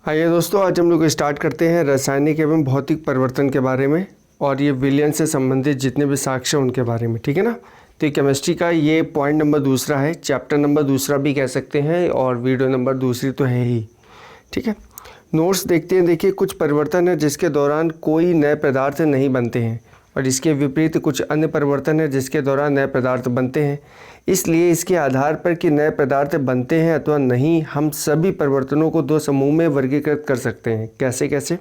आइए दोस्तों, आज हम लोग स्टार्ट करते हैं रासायनिक एवं भौतिक परिवर्तन के बारे में और ये विलयन से संबंधित जितने भी साक्ष्य उनके बारे में। ठीक है ना। तो ये केमिस्ट्री का ये पॉइंट नंबर दूसरा है, चैप्टर नंबर दूसरा भी कह सकते हैं और वीडियो नंबर दूसरी तो है ही। ठीक है, नोट्स देखते हैं। देखिए, कुछ परिवर्तन है जिसके दौरान कोई नए पदार्थ नहीं बनते हैं और इसके विपरीत कुछ अन्य परिवर्तन है जिसके दौरान नए पदार्थ बनते हैं। इसलिए इसके आधार पर कि नए पदार्थ बनते हैं अथवा नहीं, हम सभी परिवर्तनों को दो समूह में वर्गीकृत कर सकते हैं। कैसे कैसे?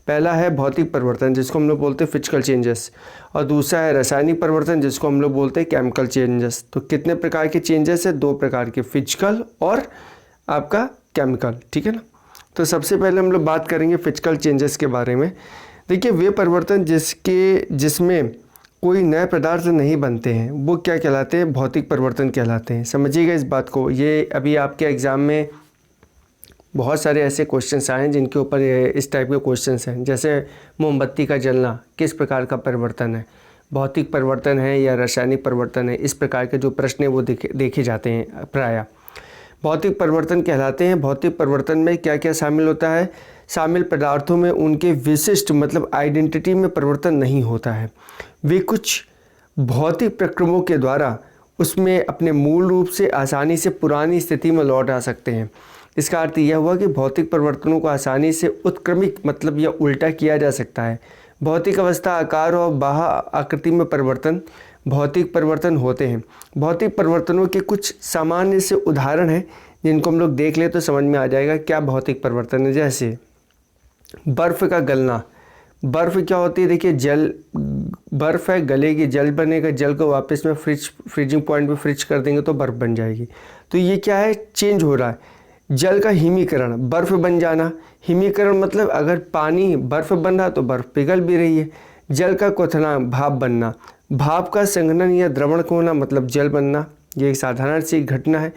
पहला है भौतिक परिवर्तन जिसको हम लोग बोलते हैं फिजिकल चेंजेस, और दूसरा है रासायनिक परिवर्तन जिसको हम लोग बोलते हैं केमिकल चेंजेस। तो कितने प्रकार के चेंजेस है? दो प्रकार के, फिजिकल और आपका केमिकल। ठीक है ना। तो सबसे पहले हम लोग बात करेंगे फिजिकल चेंजेस के बारे में। देखिए, वे परिवर्तन जिसमें कोई नए पदार्थ नहीं बनते हैं वो क्या कहलाते हैं? भौतिक परिवर्तन कहलाते हैं। समझिएगा इस बात को। ये अभी आपके एग्ज़ाम में बहुत सारे ऐसे क्वेश्चंस आए हैं जिनके ऊपर इस टाइप के क्वेश्चंस हैं। जैसे मोमबत्ती का जलना किस प्रकार का परिवर्तन है, भौतिक परिवर्तन है या रासायनिक परिवर्तन है? इस प्रकार के जो प्रश्न हैं वो देखे जाते हैं प्रायः। भौतिक परिवर्तन कहलाते हैं। भौतिक परिवर्तन में क्या क्या शामिल होता है? शामिल पदार्थों में उनके विशिष्ट मतलब आइडेंटिटी में परिवर्तन नहीं होता है। वे कुछ भौतिक प्रक्रमों के द्वारा उसमें अपने मूल रूप से आसानी से पुरानी स्थिति में लौट आ सकते हैं। इसका अर्थ यह हुआ कि भौतिक परिवर्तनों को आसानी से उत्क्रमित मतलब या उल्टा किया जा सकता है। भौतिक अवस्था, आकार और बाह्य आकृति में परिवर्तन भौतिक परिवर्तन होते हैं। भौतिक परिवर्तनों के कुछ सामान्य से उदाहरण हैं जिनको हम लोग देख ले तो समझ में आ जाएगा क्या भौतिक परिवर्तन है। जैसे बर्फ़ का गलना। बर्फ़ क्या होती है? देखिए, जल, बर्फ़ है, गलेगी, जल बनेगा, जल को वापस में फ्रीजिंग पॉइंट पे फ्रिज कर देंगे तो बर्फ़ बन जाएगी। तो ये क्या है? चेंज हो रहा है। जल का हिमीकरण, बर्फ़ बन जाना। हिमीकरण मतलब अगर पानी बर्फ़ बन रहा तो बर्फ़ पिघल भी रही है। जल का क्वथनांक, भाप बनना। भाप का संघनन या द्रवण होना मतलब जल बनना। ये एक साधारण सी घटना है।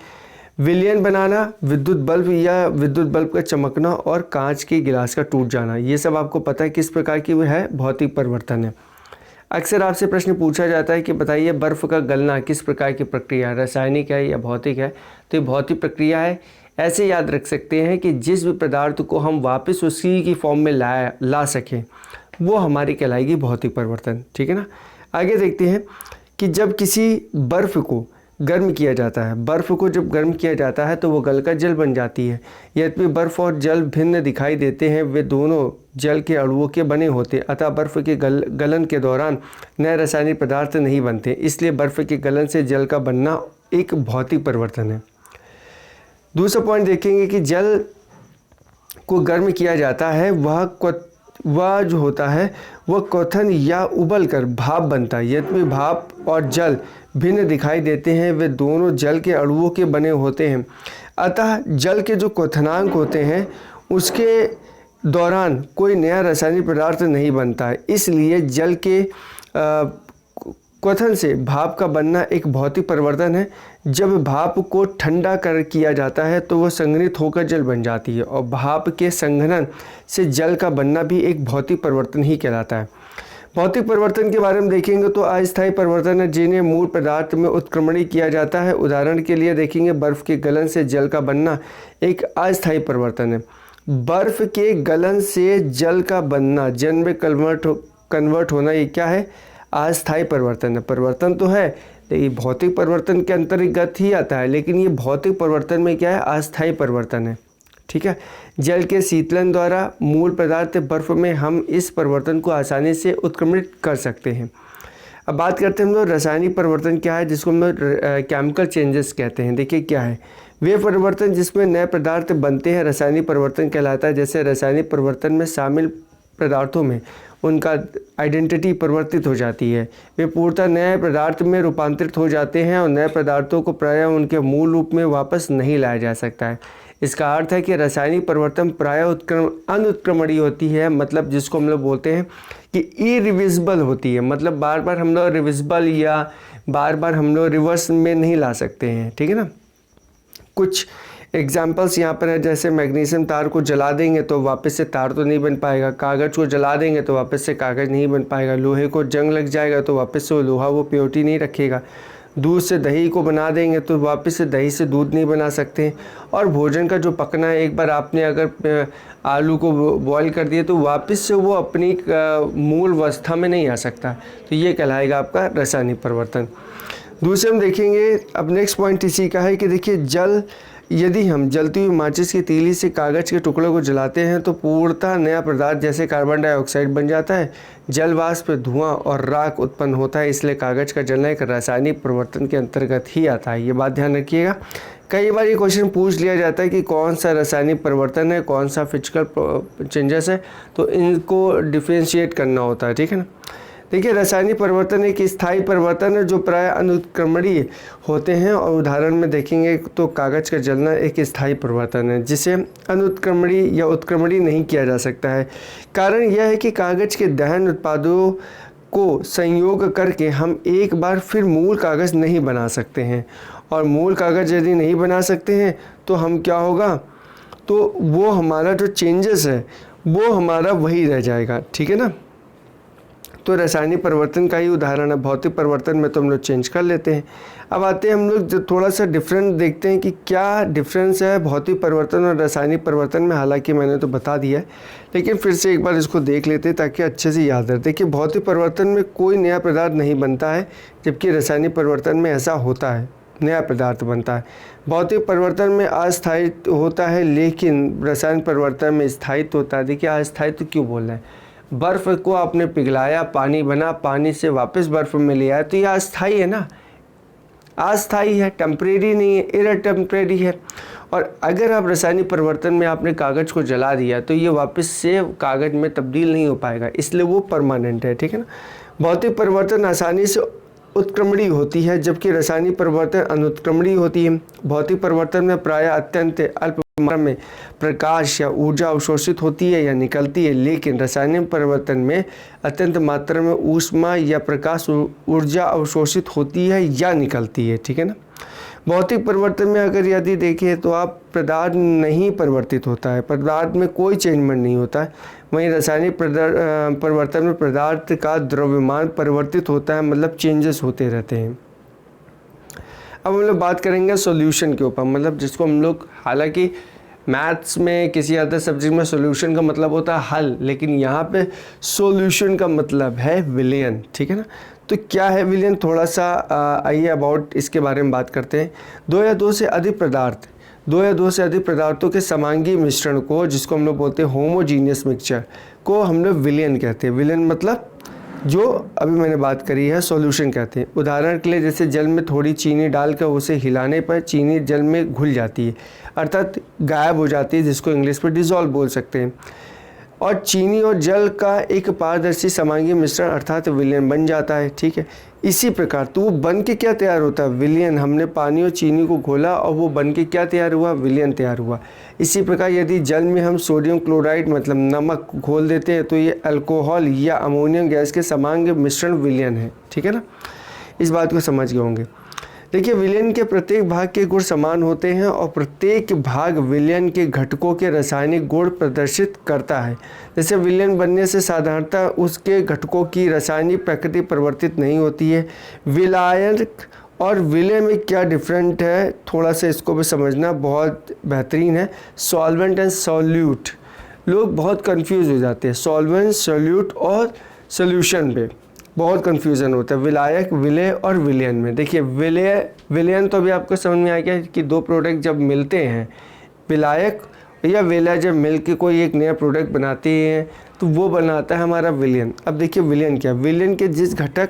विलयन बनाना, विद्युत बल्ब या विद्युत बल्ब का चमकना और कांच के गिलास का टूट जाना, ये सब आपको पता है किस प्रकार की वो है? भौतिक परिवर्तन है। अक्सर आपसे प्रश्न पूछा जाता है कि बताइए बर्फ़ का गलना किस प्रकार की प्रक्रिया है, रासायनिक है या भौतिक है? तो ये भौतिक प्रक्रिया है। ऐसे याद रख सकते हैं कि जिस भी पदार्थ को हम वापस उसी की फॉर्म में ला सकें वो हमारी कहलाएगी भौतिक परिवर्तन। ठीक है ना। आगे देखते हैं कि जब किसी बर्फ़ को गर्म किया जाता है, बर्फ़ को जब गर्म किया जाता है तो वो गलकर जल बन जाती है। यद्यपि बर्फ़ और जल भिन्न दिखाई देते हैं, वे दोनों जल के अणुओं के बने होते हैं। अतः बर्फ़ के गलन के दौरान नए रासायनिक पदार्थ नहीं बनते, इसलिए बर्फ़ के गलन से जल का बनना एक भौतिक परिवर्तन है। दूसरा पॉइंट देखेंगे कि जल को गर्म किया जाता है, वह जो होता है वह क्वथन या उबल कर भाप बनता है। यद्यपि भाप और जल भिन्न दिखाई देते हैं, वे दोनों जल के अणुओं के बने होते हैं। अतः जल के जो क्वथनांक होते हैं उसके दौरान कोई नया रासायनिक पदार्थ नहीं बनता है, इसलिए जल के क्वथन से भाप का बनना एक भौतिक परिवर्तन है। जब भाप को ठंडा किया जाता है तो वह संघनित होकर जल बन जाती है और भाप के संघनन से जल का बनना भी एक भौतिक परिवर्तन ही कहलाता है। भौतिक परिवर्तन के बारे में देखेंगे तो अस्थायी परिवर्तन है जिन्हें मूल पदार्थ में उत्क्रमणीय किया जाता है। उदाहरण के लिए देखेंगे बर्फ़ के गलन से जल का बनना एक अस्थायी परिवर्तन है। बर्फ़ के गलन से जल का बनना, जल में कन्वर्ट होना, ये क्या है? अस्थायी परिवर्तन है। परिवर्तन तो है लेकिन भौतिक परिवर्तन के अंतर्गत ही आता है, लेकिन ये भौतिक परिवर्तन में क्या है? अस्थायी परिवर्तन है। ठीक है। जल के शीतलन द्वारा मूल पदार्थ बर्फ़ में हम इस परिवर्तन को आसानी से उत्क्रमित कर सकते हैं। अब बात करते हैं हम लोग रासायनिक परिवर्तन क्या है, जिसको हम लोग केमिकल चेंजेस कहते हैं। देखिए क्या है? वे परिवर्तन जिसमें नए पदार्थ बनते हैं रासायनिक परिवर्तन कहलाता है। जैसे रासायनिक परिवर्तन में शामिल पदार्थों में उनका आइडेंटिटी परिवर्तित हो जाती है, वे पूर्णतः नए पदार्थ में रूपांतरित हो जाते हैं और नए पदार्थों को प्रायः उनके मूल रूप में वापस नहीं लाया जा सकता है। इसका अर्थ है कि रासायनिक परिवर्तन प्रायः अनुत्क्रमणीय होती है, मतलब जिसको हम लोग बोलते हैं कि इरिवर्सिबल होती है। मतलब बार बार हम लोग रिवर्सिबल या बार बार हम लोग रिवर्स में नहीं ला सकते हैं। ठीक है ना। कुछ एग्जाम्पल्स यहाँ पर है, जैसे मैग्नीशियम तार को जला देंगे तो वापस से तार तो नहीं बन पाएगा, कागज़ को जला देंगे तो वापस से कागज़ नहीं बन पाएगा, लोहे को जंग लग जाएगा तो वापस से लोहा वो प्योरिटी नहीं रखेगा। दूध से दही को बना देंगे तो वापस से दही से दूध नहीं बना सकते। और भोजन का जो पकना है, एक बार आपने अगर आलू को बॉईल कर दिया तो वापस से वो अपनी मूल अवस्था में नहीं आ सकता, तो ये कहलाएगा आपका रासायनिक परिवर्तन। दूसरे हम देखेंगे, अब नेक्स्ट पॉइंट इसी का है कि देखिए यदि हम जलती हुई माचिस की तीली से कागज़ के टुकड़ों को जलाते हैं तो पूर्णतः नया पदार्थ जैसे कार्बन डाइऑक्साइड बन जाता है। जल वाष्प, धुआं और राख उत्पन्न होता है, इसलिए कागज़ का जलना एक रासायनिक परिवर्तन के अंतर्गत ही आता है। ये बात ध्यान रखिएगा। कई बार ये क्वेश्चन पूछ लिया जाता है कि कौन सा रासायनिक परिवर्तन है, कौन सा फिजिकल चेंजेस है, तो इनको डिफ्रेंशिएट करना होता है, ठीक है ना। देखिए, रासायनिक परिवर्तन एक स्थायी परिवर्तन है जो प्राय अनुत्क्रमणीय होते हैं, और उदाहरण में देखेंगे तो कागज़ का जलना एक स्थायी परिवर्तन है जिसे अनुत्क्रमणीय या उत्क्रमणीय नहीं किया जा सकता है। कारण यह है कि कागज़ के दहन उत्पादों को संयोग करके हम एक बार फिर मूल कागज़ नहीं बना सकते हैं, और मूल कागज़ यदि नहीं बना सकते हैं तो हम क्या होगा, तो वो हमारा जो चेंजेस है वो हमारा वही रह जाएगा, ठीक है ना। तो रासायनिक परिवर्तन का ही उदाहरण है। भौतिक परिवर्तन में तो हम लोग चेंज कर लेते हैं। अब आते हैं हम लोग जो थोड़ा सा डिफरेंस देखते हैं कि क्या डिफरेंस है भौतिक परिवर्तन और रासायनिक परिवर्तन में। हालांकि मैंने तो बता दिया है, लेकिन फिर से एक बार इसको देख लेते हैं ताकि अच्छे से याद रहे। देखिए, भौतिक परिवर्तन में कोई नया पदार्थ नहीं बनता है, जबकि रासायनिक परिवर्तन में ऐसा होता है, नया पदार्थ बनता है। भौतिक परिवर्तन में अस्थायित्व होता है, लेकिन रासायनिक परिवर्तन में स्थायित्व होता है। देखिए, अस्थायित्व क्यों बोल रहे हैं? बर्फ़ को आपने पिघलाया, पानी बना, पानी से वापस बर्फ़ में ले आया, तो यह अस्थायी है ना, अस्थायी है, टेम्परेरी नहीं है, इरटेम्परेरी है। और अगर आप रासायनिक परिवर्तन में आपने कागज़ को जला दिया तो ये वापस से कागज़ में तब्दील नहीं हो पाएगा, इसलिए वो परमानेंट है, ठीक है ना। भौतिक परिवर्तन आसानी से उत्क्रमणीय होती है, जबकि रासायनिक परिवर्तन अनुत्क्रमणीय होती है। भौतिक परिवर्तन में प्रायः अत्यंत अल्प मात्रा में प्रकाश या ऊर्जा अवशोषित होती है या निकलती है, लेकिन रासायनिक परिवर्तन में अत्यंत मात्रा में ऊष्मा या प्रकाश ऊर्जा अवशोषित होती है या निकलती है, ठीक है ना। भौतिक परिवर्तन में अगर यदि देखें तो आप पदार्थ नहीं परिवर्तित होता है, पदार्थ में कोई चेंजमेंट नहीं होता है। वहीं रासायनिक परिवर्तन में पदार्थ का द्रव्यमान परिवर्तित होता है, मतलब चेंजेस होते रहते हैं। अब हम लोग बात करेंगे सॉल्यूशन के ऊपर, मतलब जिसको हम लोग, हालांकि मैथ्स में किसी अदर सब्जेक्ट में सॉल्यूशन का मतलब होता है हल, लेकिन यहाँ पे सॉल्यूशन का मतलब है विलयन, ठीक है ना। तो क्या है विलयन, थोड़ा सा आइए अबाउट इसके बारे में बात करते हैं। दो या दो से अधिक पदार्थों के समांगी मिश्रण को, जिसको हम लोग बोलते हैं होमोजीनियस मिक्सचर, को हम लोग विलयन कहते हैं। विलयन मतलब जो अभी मैंने बात करी है सॉल्यूशन कहते हैं। उदाहरण के लिए जैसे जल में थोड़ी चीनी डालकर उसे हिलाने पर चीनी जल में घुल जाती है, अर्थात गायब हो जाती है, जिसको इंग्लिश में डिज़ोल्व बोल सकते हैं। और चीनी और जल का एक पारदर्शी समांगी मिश्रण अर्थात विलयन बन जाता है, ठीक है। इसी प्रकार तो वो बन के क्या तैयार होता है, विलयन। हमने पानी और चीनी को घोला और वो बन के क्या तैयार हुआ, विलयन तैयार हुआ। इसी प्रकार यदि जल में हम सोडियम क्लोराइड मतलब नमक घोल देते हैं तो ये अल्कोहल या अमोनियम गैस के समांगी मिश्रण विलयन है, ठीक है ना। इस बात को समझ गए होंगे। देखिए, विलयन के प्रत्येक भाग के गुण समान होते हैं और प्रत्येक भाग विलयन के घटकों के रासायनिक गुण प्रदर्शित करता है। जैसे विलयन बनने से साधारणतः उसके घटकों की रासायनिक प्रकृति परिवर्तित नहीं होती है। विलायक और विलय में क्या डिफरेंट है, थोड़ा सा इसको भी समझना बहुत बेहतरीन है। सॉल्वेंट एंड सॉल्यूट, लोग बहुत कंफ्यूज हो जाते हैं सॉल्वेंट, सॉल्यूट और सॉल्यूशन पे बहुत कन्फ्यूज़न होता है। विलायक, विलय और विलयन में देखिए, विलयन तो अभी आपको समझ में आ गया कि दो प्रोडक्ट जब मिलते हैं, विलायक या विलय जब मिल के कोई एक नया प्रोडक्ट बनाते हैं तो वो बनाता है हमारा विलयन। अब देखिए विलयन क्या, विलयन के जिस घटक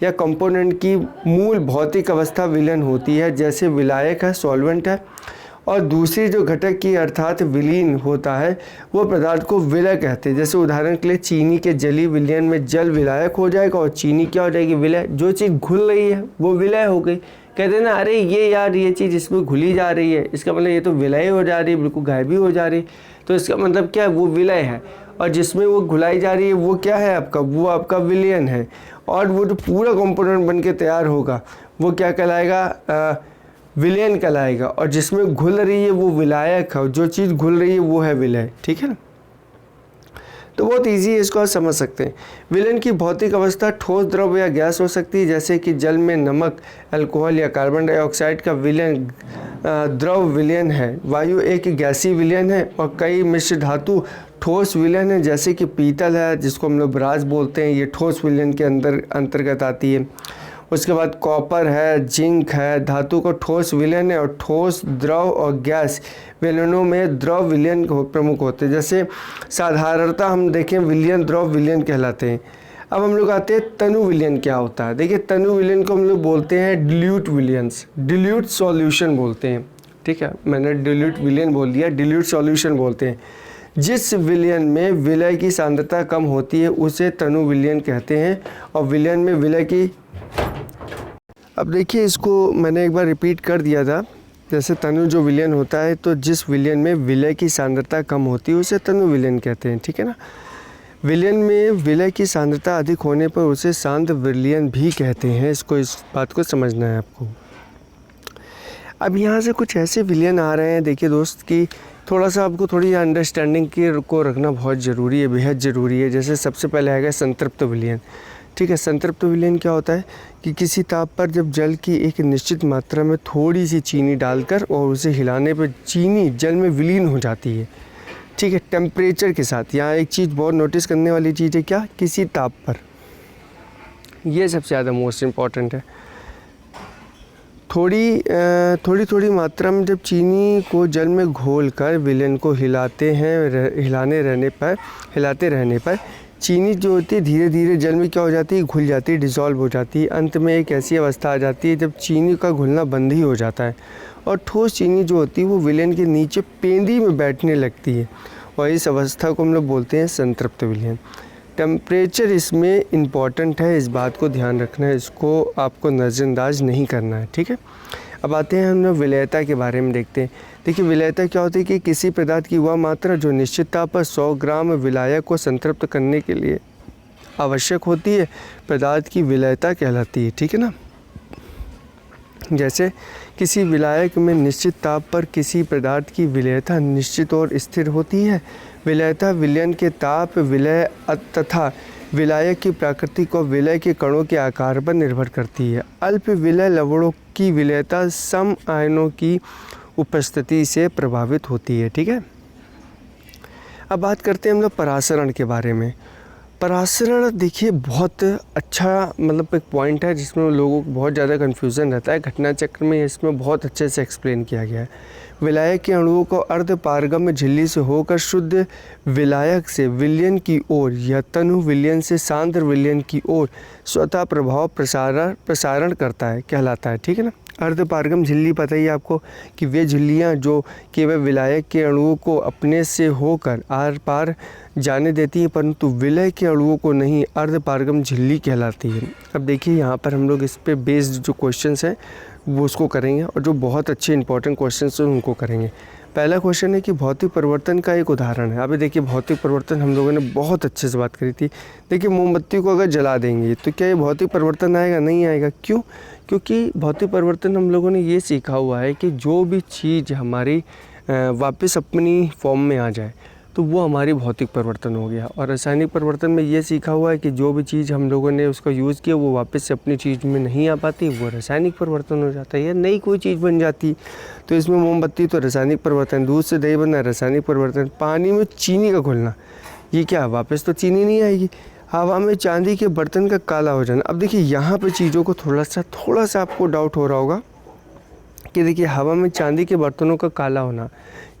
या कंपोनेंट की मूल भौतिक अवस्था विलयन होती है, जैसे विलायक है, सॉल्वेंट है, और दूसरी जो घटक की अर्थात विलीन होता है वो पदार्थ को विलय कहते हैं। जैसे उदाहरण के लिए चीनी के जली विलयन में जल विलायक हो जाएगा और चीनी क्या हो जाएगी, विलय। जो चीज़ घुल रही है वो विलय हो गई। कहते हैं ना, अरे ये यार ये चीज़ इसमें घुली जा रही है, इसका मतलब ये तो विलय हो जा रही है, बिल्कुल गायब ही हो जा रही है। तो इसका मतलब क्या है, वो विलय है। और जिसमें वो घुलाई जा रही है वो क्या है आपका, वो आपका विलयन है। और वो जो पूरा कंपोनेंट बन के तैयार होगा वो क्या कहलाएगा, विलयन कहलाएगा। और जिसमें घुल रही है वो विलायक है, और जो चीज़ घुल रही है वो है विलय, ठीक है ना। तो बहुत इजी है, इसको आप समझ सकते हैं। विलयन की भौतिक अवस्था ठोस, द्रव या गैस हो सकती है, जैसे कि जल में नमक, अल्कोहल या कार्बन डाइऑक्साइड का विलयन द्रव विलयन है। वायु एक गैसीय विलयन है और कई मिश्र धातु ठोस विलयन है, जैसे कि पीतल है जिसको हम लोग ब्रास बोलते हैं, ये ठोस विलयन के अंतर्गत आती है। उसके बाद कॉपर है, जिंक है, धातु का ठोस विलयन है और ठोस, द्रव और गैस विलयनों में द्रव विलयन प्रमुख होते हैं। जैसे साधारणतः हम देखें विलयन द्रव विलयन कहलाते हैं। अब हम लोग आते हैं तनु विलयन क्या होता है। देखिए तनु विलयन को हम लोग बोलते हैं डिल्यूट विलयंस, डिल्यूट सॉल्यूशन बोलते हैं। ठीक है, मैंने डिल्यूट विलयन बोल दिया, डिल्यूट सॉल्यूशन बोलते हैं। जिस विलयन में विलय की सांद्रता कम होती है उसे तनु विलयन कहते हैं। और विलयन में विलय की, अब देखिए इसको मैंने एक बार रिपीट कर दिया था। जैसे तनु जो विलयन होता है, तो जिस विलयन में विलय की सांद्रता कम होती है उसे तनु विलयन कहते हैं। ठीक है ना। विलयन में विलय की सांद्रता अधिक होने पर उसे सांद्र विलयन भी कहते हैं। इस बात को समझना है आपको। अब यहाँ से कुछ ऐसे विलयन आ रहे हैं, देखिए दोस्त, कि थोड़ा सा आपको थोड़ी अंडरस्टैंडिंग को रखना बहुत ज़रूरी है, बेहद ज़रूरी है। जैसे सबसे पहले आएगा संतृप्त विलयन। ठीक है, संतृप्त विलयन क्या होता है कि किसी ताप पर जब जल की एक निश्चित मात्रा में थोड़ी सी चीनी डालकर और उसे हिलाने पर चीनी जल में विलीन हो जाती है। ठीक है, टेम्परेचर के साथ। यहाँ एक चीज़ बहुत नोटिस करने वाली चीज़ है, क्या, किसी ताप पर, ये सबसे ज़्यादा मोस्ट इम्पॉर्टेंट है। थोड़ी मात्रा में जब चीनी को जल में घोलकर विलयन को हिलाते रहने पर चीनी जो होती है धीरे धीरे जल में क्या हो जाती है, घुल जाती है, डिज़ोल्व हो जाती है। अंत में एक ऐसी अवस्था आ जाती है जब चीनी का घुलना बंद ही हो जाता है और ठोस चीनी जो होती है वो विलयन के नीचे पेंदी में बैठने लगती है और इस अवस्था को हम लोग बोलते हैं संतृप्त विलयन। टेम्परेचर इसमें इम्पॉर्टेंट है, इस बात को ध्यान रखना है, इसको आपको नज़रअंदाज नहीं करना है। ठीक है, अब आते हैं हम लोग विलयता के बारे में देखते हैं। देखिए विलयता क्या होती है कि किसी पदार्थ की वह मात्रा जो निश्चित ताप पर 100 ग्राम विलायक को संतृप्त करने के लिए आवश्यक होती है, पदार्थ की विलयता कहलाती है। ठीक है ना। जैसे किसी विलायक में निश्चित ताप पर किसी पदार्थ की विलयता निश्चित और स्थिर होती है। विलयता विलयन के ताप, विलय तथा विलायक की प्रकृति को विलय के कणों के आकार पर निर्भर करती है। अल्प विलय लवणों की विलयता सम आयनों की उपस्थिति से प्रभावित होती है। ठीक है, अब बात करते हैं हम लोग परासरण के बारे में। परासरण देखिए बहुत अच्छा मतलब एक पॉइंट है जिसमें लोगों को बहुत ज़्यादा कन्फ्यूज़न रहता है। घटना चक्र में इसमें बहुत अच्छे से एक्सप्लेन किया गया है। विलायक के अणुओं को अर्ध पारगम्य झिल्ली से होकर शुद्ध विलायक से विलयन की ओर या तनु विलयन से सांद्र विलयन की ओर स्वतः प्रभाव प्रसारण करता है, कहलाता है। ठीक है ना। अर्ध पारगम झिल्ली पता ही आपको कि वे झिल्लियाँ जो केवल विलायक के अणुओं को अपने से होकर आर पार जाने देती हैं, परंतु विलय के अणुओं को नहीं, अर्ध पारगम झिल्ली कहलाती है। अब देखिए यहाँ पर हम लोग इस पे बेस्ड जो क्वेश्चंस हैं वो उसको करेंगे और जो बहुत अच्छे इंपॉर्टेंट क्वेश्चंस हैं उनको करेंगे। पहला क्वेश्चन है कि भौतिक परिवर्तन का एक उदाहरण है। अभी देखिए भौतिक परिवर्तन हम लोगों ने बहुत अच्छे से बात करी थी। देखिए मोमबत्ती को अगर जला देंगे तो क्या ये भौतिक परिवर्तन आएगा? नहीं आएगा। क्यों? क्योंकि भौतिक परिवर्तन हम लोगों ने ये सीखा हुआ है कि जो भी चीज़ हमारी वापस अपनी फॉर्म में आ जाए तो वो हमारी भौतिक परिवर्तन हो गया। और रासायनिक परिवर्तन में ये सीखा हुआ है कि जो भी चीज़ हम लोगों ने उसका यूज़ किया वो वापस से अपनी चीज़ में नहीं आ पाती, वो रासायनिक परिवर्तन हो जाता है या नई कोई चीज़ बन जाती। तो इसमें मोमबत्ती तो रासायनिक परिवर्तन, दूध से दही बनना रासायनिक परिवर्तन, पानी में चीनी का घुलना, ये क्या वापस तो चीनी नहीं आएगी। हवा में चांदी के बर्तन का काला हो जाना। अब देखिए यहाँ पर चीज़ों को थोड़ा सा आपको डाउट हो रहा होगा कि देखिए हवा में चांदी के बर्तनों का काला होना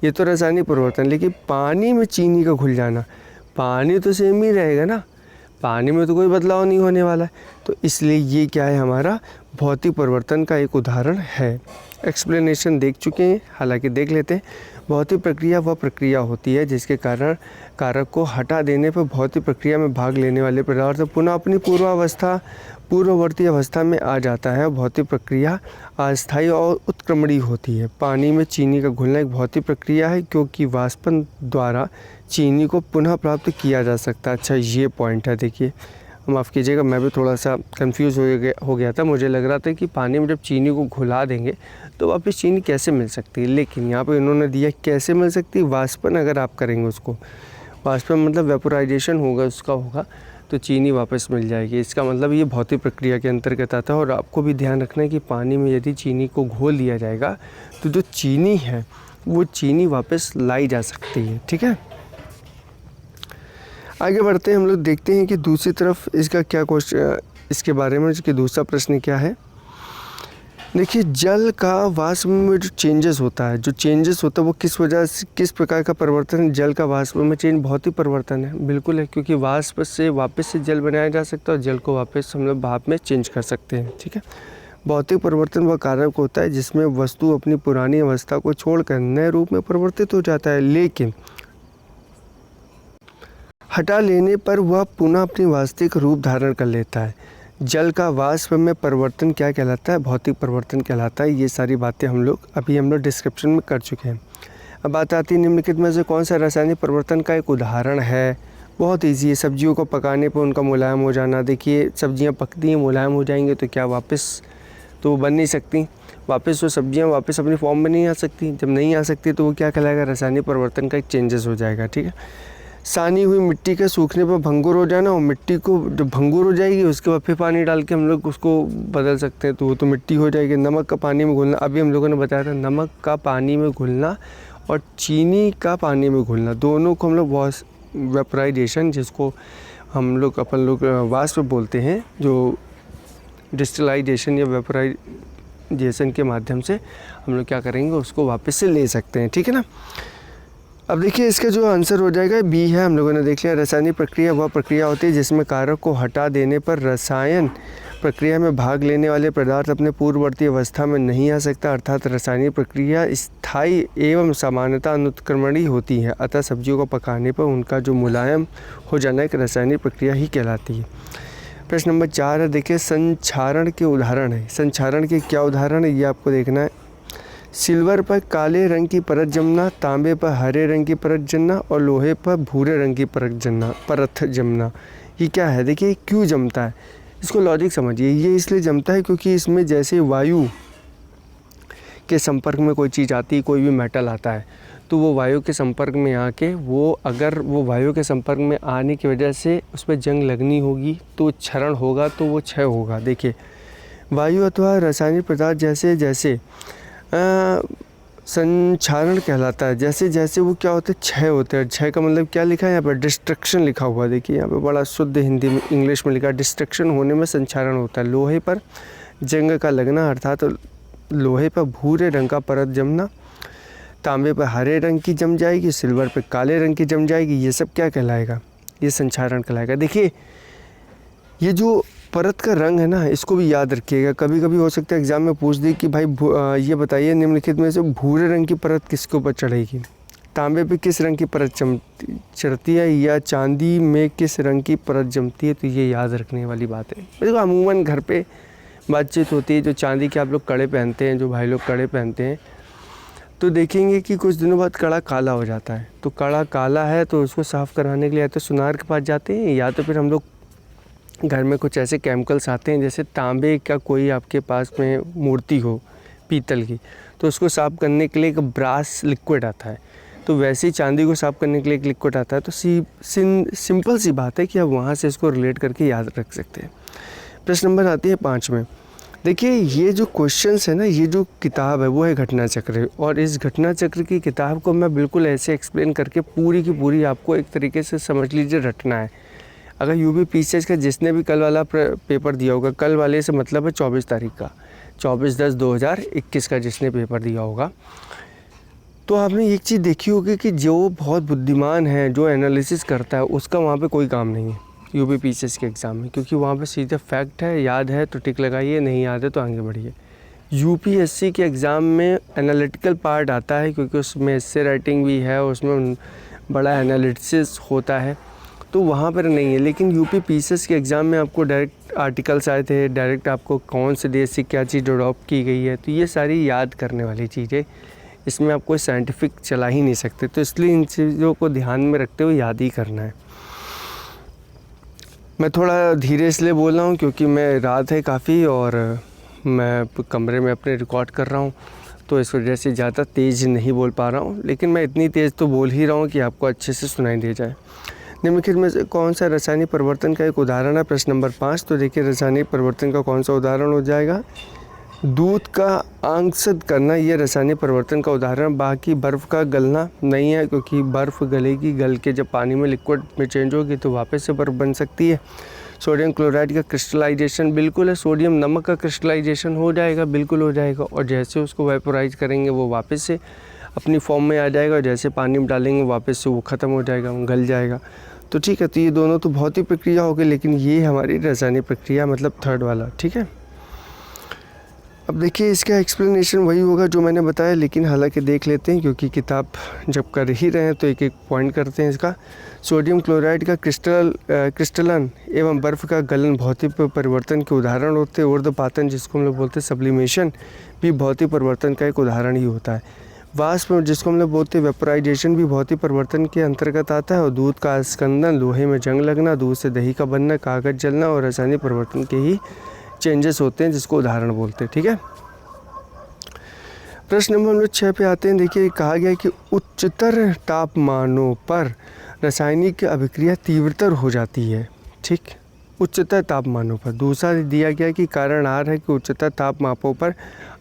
ये तो रासायनिक परिवर्तन, लेकिन पानी में चीनी का घुल जाना, पानी तो सेम ही रहेगा ना, पानी में तो कोई बदलाव नहीं होने वाला है। तो इसलिए ये क्या है, हमारा भौतिक परिवर्तन का एक उदाहरण है। एक्सप्लेनेशन देख चुके हैं, हालांकि देख लेते हैं। भौतिक प्रक्रिया वह प्रक्रिया होती है जिसके कारण कारक को हटा देने पर भौतिक प्रक्रिया में भाग लेने वाले पदार्थ पुनः अपनी पूर्ववर्ती अवस्था में आ जाता है। भौतिक प्रक्रिया अस्थायी और उत्क्रमणीय होती है। पानी में चीनी का घुलना एक भौतिक प्रक्रिया है क्योंकि वाष्पन द्वारा चीनी को पुनः प्राप्त किया जा सकता है। अच्छा ये पॉइंट है। देखिए माफ़ कीजिएगा, मैं भी थोड़ा सा कंफ्यूज हो गया था। मुझे लग रहा था कि पानी में जब चीनी को घुला देंगे तो वापस चीनी कैसे मिल सकती है, लेकिन यहाँ पे इन्होंने दिया कैसे मिल सकती है, वाष्पन अगर आप करेंगे उसको वाष्पन मतलब वेपोराइजेशन होगा उसका होगा तो चीनी वापस मिल जाएगी। इसका मतलब ये भौतिक प्रक्रिया के अंतर्गत आता है। और आपको भी ध्यान रखना है कि पानी में यदि चीनी को घोल दिया जाएगा तो जो चीनी है वो चीनी वापस लाई जा सकती है। ठीक है, आगे बढ़ते हैं। हम लोग देखते हैं कि दूसरी तरफ इसका क्या क्वेश्चन, इसके बारे में इसके दूसरा प्रश्न क्या है। देखिए, जल का वाष्प में जो चेंजेस होता है, वो किस वजह से, किस प्रकार का परिवर्तन है। जल का वाष्प में चेंज भौतिक परिवर्तन है, बिल्कुल है, क्योंकि वाष्प से वापस से जल बनाया जा सकता है और जल को वापस हम लोग भाप में चेंज कर सकते हैं। ठीक है, भौतिक परिवर्तन वह कारक होता है जिसमें वस्तु अपनी पुरानी अवस्था को छोड़कर नए रूप में परिवर्तित हो जाता है, लेकिन हटा लेने पर वह पुनः अपनी वास्तविक रूप धारण कर लेता है। जल का वाष्प में परिवर्तन क्या कहलाता है, भौतिक परिवर्तन कहलाता है। ये सारी बातें हम लोग डिस्क्रिप्शन में कर चुके हैं। अब बात आती है निम्नलिखित में से कौन सा रासायनिक परिवर्तन का एक उदाहरण है। बहुत ईजी है, सब्जियों को पकाने पर उनका मुलायम हो जाना। देखिए, सब्जियां पकती हैं, मुलायम हो जाएंगे तो क्या वापस तो बन नहीं सकती, वापस वो सब्जियां वापस अपनी फॉर्म में नहीं आ सकती। जब नहीं आ सकती तो वो क्या कहलाएगा, रासायनिक परिवर्तन का एक चेंजेस हो जाएगा। ठीक है, सानी हुई मिट्टी के सूखने पर भंगुर हो जाना, और मिट्टी को जब भंगुर हो जाएगी उसके बाद फिर पानी डाल के हम लोग उसको बदल सकते हैं तो वो तो मिट्टी हो जाएगी। नमक का पानी में घुलना, अभी हम लोगों ने बताया था, नमक का पानी में घुलना और चीनी का पानी में घुलना, दोनों को हम लोग वेपराइजेशन, जिसको हम लोग वाष्प बोलते हैं, जो डिस्टिलाइजेशन या वेपराइजेशन के माध्यम से हम लोग क्या करेंगे, उसको वापस से ले सकते हैं। ठीक है ना। अब देखिए, इसका जो आंसर हो जाएगा बी है। हम लोगों ने देख लिया, रासायनिक प्रक्रिया वह प्रक्रिया होती है जिसमें कारक को हटा देने पर रसायन प्रक्रिया में भाग लेने वाले पदार्थ अपने पूर्ववर्ती अवस्था में नहीं आ सकता, अर्थात रासायनिक प्रक्रिया स्थायी एवं सामान्यतः अनुत्क्रमणीय होती है। अतः सब्जियों को पकाने पर उनका जो मुलायम हो जाना एक रासायनिक प्रक्रिया ही कहलाती है। प्रश्न नंबर 4 है, देखिए, संक्षारण के उदाहरण है। संक्षारण के क्या उदाहरण है ये आपको देखना है। सिल्वर पर काले रंग की परत जमना, तांबे पर हरे रंग की परत जमना और लोहे पर भूरे रंग की परत जमना। ये क्या है, देखिए क्यों जमता है, इसको लॉजिक समझिए। ये इसलिए जमता है क्योंकि इसमें जैसे वायु के संपर्क में कोई चीज़ आती है, कोई भी मेटल आता है, तो वो वायु के संपर्क में आके अगर वो वायु के संपर्क में आने की वजह से उस पर जंग लगनी होगी तो क्षरण होगा, तो वो क्षय होगा। देखिए, वायु अथवा रासायनिक पदार्थ जैसे जैसे संक्षारण कहलाता है, जैसे जैसे वो क्या होते हैं, क्षय होते हैं। क्षय का मतलब क्या लिखा है यहाँ पर, डिस्ट्रक्शन लिखा हुआ है। देखिए यहाँ पे बड़ा शुद्ध हिंदी में, इंग्लिश में लिखा है, डिस्ट्रक्शन होने में संक्षारण होता है। लोहे पर जंग का लगना, अर्थात लोहे पर भूरे रंग का परत जमना, तांबे पर हरे रंग की जम जाएगी, सिल्वर पर काले रंग की जम जाएगी, ये सब क्या कहलाएगा, ये संक्षारण कहलाएगा। देखिए, ये जो परत का रंग है ना, इसको भी याद रखिएगा। कभी कभी हो सकता है एग्जाम में पूछ दे कि भाई ये बताइए निम्नलिखित में से भूरे रंग की परत किसके ऊपर चढ़ेगी, तांबे पे किस रंग की परत चढ़ती है, या चांदी में किस रंग की परत जमती है। तो ये याद रखने वाली बात है। देखो, अमूमन घर पे बातचीत होती है, जो चांदी के आप लोग कड़े पहनते हैं, जो भाई लोग कड़े पहनते हैं, तो देखेंगे कि कुछ दिनों बाद कड़ा काला हो जाता है। तो कड़ा काला है तो उसको साफ़ कराने के लिए या तो सुनार के पास जाते हैं, या तो फिर हम लोग घर में कुछ ऐसे केमिकल्स आते हैं, जैसे तांबे का कोई आपके पास में मूर्ति हो पीतल की, तो उसको साफ़ करने के लिए एक ब्रास लिक्विड आता है। तो वैसे ही चांदी को साफ़ करने के लिए एक लिक्विड आता है। तो सिंपल सी बात है कि आप वहाँ से इसको रिलेट करके याद रख सकते हैं। प्रश्न नंबर आती है 5 में। देखिए, ये जो क्वेश्चंस है ना, ये जो किताब है वो है घटना चक्र, और इस घटना चक्र की किताब को मैं बिल्कुल ऐसे एक्सप्लेन करके पूरी की पूरी आपको एक तरीके से समझ लीजिए रटना है। अगर यूपीएससी का जिसने भी कल वाला पेपर दिया होगा, कल वाले से मतलब है 24 तारीख का, 24/10/2021 का जिसने पेपर दिया होगा, तो आपने एक चीज़ देखी होगी कि जो बहुत बुद्धिमान है, जो एनालिसिस करता है, उसका वहाँ पे कोई काम नहीं है यूपीएससी के एग्ज़ाम में, क्योंकि वहाँ पे सीधे फैक्ट है, याद है तो टिक लगाइए, नहीं याद है तो आगे बढ़िए। यूपीएससी के एग्ज़ाम में एनालिटिकल पार्ट आता है, क्योंकि उसमें एस्से राइटिंग भी है, उसमें बड़ा एनालिसिस होता है, तो वहाँ पर नहीं है। लेकिन यूपीएससी के एग्ज़ाम में आपको डायरेक्ट आर्टिकल्स आए थे, डायरेक्ट आपको कौन से देश से क्या चीज़ अडॉप्ट की गई है, तो ये सारी याद करने वाली चीज़ें, इसमें आप कोई साइंटिफिक चला ही नहीं सकते। तो इसलिए इन चीज़ों को ध्यान में रखते हुए याद ही करना है। मैं थोड़ा धीरे इसलिए बोल रहा हूँ क्योंकि मैं रात है काफ़ी, और मैं कमरे में अपने रिकॉर्ड कर रहा हूँ, तो इस वजह से ज़्यादा तेज़ नहीं बोल पा रहा हूँ, लेकिन मैं इतनी तेज़ तो बोल ही रहा हूँ कि आपको अच्छे से सुनाई दे जाए। निम्नलिखित में से कौन सा रासायनिक परिवर्तन का एक उदाहरण है? प्रश्न नंबर 5। तो देखिए रासायनिक परिवर्तन का कौन सा उदाहरण हो जाएगा? दूध का आंशिक करना, ये रासायनिक परिवर्तन का उदाहरण। बाकी बर्फ़ का गलना नहीं है, क्योंकि बर्फ़ गलेगी, गल के जब पानी में लिक्विड में चेंज होगी तो वापस से बर्फ़ बन सकती है। सोडियम क्लोराइड का क्रिस्टलाइजेशन बिल्कुल है, सोडियम नमक का क्रिस्टलाइजेशन हो जाएगा, बिल्कुल हो जाएगा, और जैसे उसको वेपोराइज करेंगे वो वापस से अपनी फॉर्म में आ जाएगा, और जैसे पानी में डालेंगे वापस से वो ख़त्म हो जाएगा, गल जाएगा। तो ठीक है, तो ये दोनों तो बहुत ही प्रक्रिया होगी, लेकिन ये हमारी रासायनिक प्रक्रिया मतलब थर्ड वाला, ठीक है। अब देखिए इसका एक्सप्लेनेशन वही होगा जो मैंने बताया, लेकिन हालांकि देख लेते हैं, क्योंकि किताब जब कर ही रहे हैं तो एक एक पॉइंट करते हैं इसका। सोडियम क्लोराइड का क्रिस्टलन एवं बर्फ़ का गलन भौतिक परिवर्तन के उदाहरण होते हैं। ऊर्ध्वपातन, जिसको हम लोग बोलते हैं सब्लिमेशन, भी भौतिक परिवर्तन का एक उदाहरण ही होता है। वाष्प, जिसको हम लोग बोलते हैं वेपोराइजेशन, भी भौतिक परिवर्तन के अंतर्गत आता है। और दूध का स्कंदन, लोहे में जंग लगना, दूध से दही का बनना, कागज़ जलना, और रासायनिक परिवर्तन के ही चेंजेस होते हैं, जिसको उदाहरण बोलते हैं, ठीक है। प्रश्न नंबर 6 पे आते हैं। देखिए कहा गया है कि उच्चतर तापमानों पर रासायनिक अभिक्रिया तीव्रतर हो जाती है, ठीक, उच्चतर तापमानों पर। दूसरा दिया गया कि कारण आर है कि उच्चतर तापमापों पर